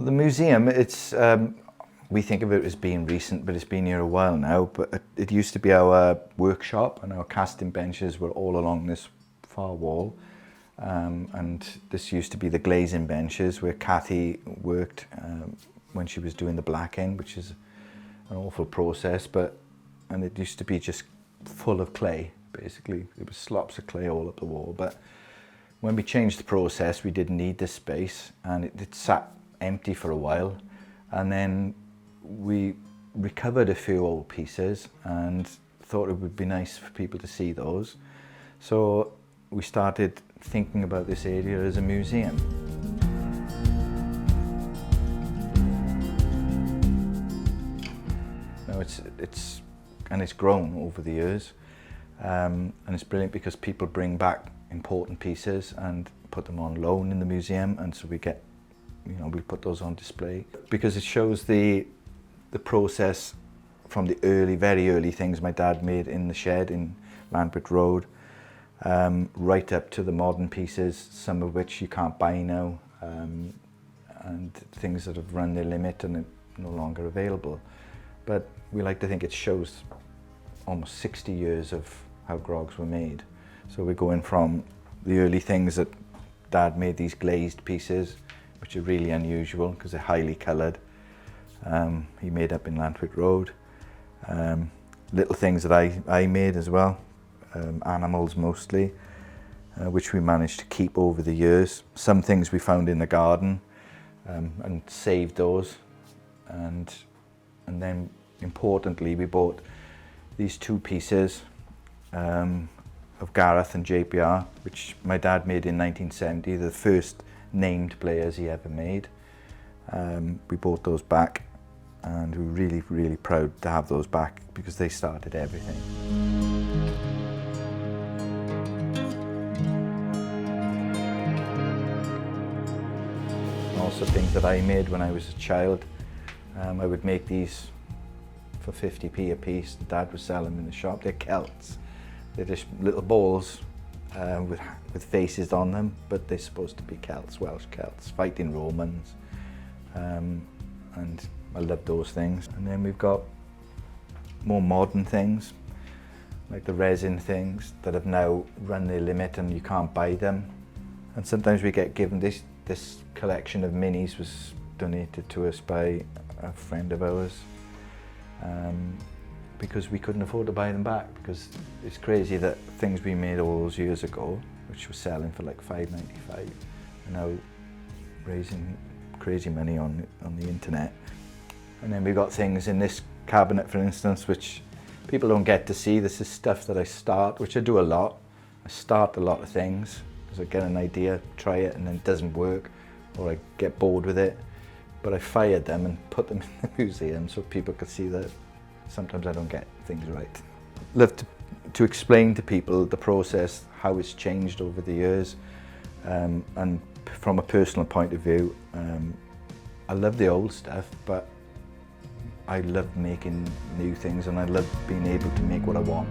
The museum, we think of it as being recent, but it's been here a while now. But it used to be our workshop, and our casting benches were all along this far wall. And this used to be the glazing benches where Kathy worked when she was doing the blacking, which is an awful process. And it used to be just full of clay, basically. It was slops of clay all up the wall. But when we changed the process, we didn't need this space, and it sat empty for a while. And then we recovered a few old pieces and thought it would be nice for people to see those. So we started thinking about this area as a museum. Now it's grown over the years, and it's brilliant because people bring back important pieces and put them on loan in the museum, and so we get, we put those on display because it shows the process from the very early things my dad made in the shed in Lambert Road, right up to the modern pieces, some of which you can't buy now, and things that have run their limit and are no longer available. But we like to think it shows almost 60 years of how Groggs were made. So we're going from the early things that Dad made, these glazed pieces, which are really unusual because they're highly coloured. He made up in Lambert Road. Little things that I made as well, animals mostly, which we managed to keep over the years. Some things we found in the garden and saved those. And then importantly, we bought these two pieces of Gareth and JPR, which my dad made in 1970, the first named players he ever made. We bought those back, and we're really, really proud to have those back because they started everything. And also things that I made when I was a child. I would make these for 50p a piece. Dad would sell them in the shop. They're celts. They're just little balls with faces on them, but they're supposed to be Celts, Welsh Celts, fighting Romans. And I love those things. And then we've got more modern things, like the resin things that have now run their limit and you can't buy them. And sometimes we get given this collection of minis was donated to us by a friend of ours. Because we couldn't afford to buy them back, because it's crazy that things we made all those years ago, which were selling for like $5.95, are now raising crazy money on the internet. And then we've got things in this cabinet, for instance, which people don't get to see. This is stuff that I start, which I do a lot. I start a lot of things because I get an idea, try it, and then it doesn't work, or I get bored with it. But I fired them and put them in the museum so people could see that sometimes I don't get things right. Love to explain to people the process, how it's changed over the years, and from a personal point of view, I love the old stuff, but I love making new things, and I love being able to make what I want.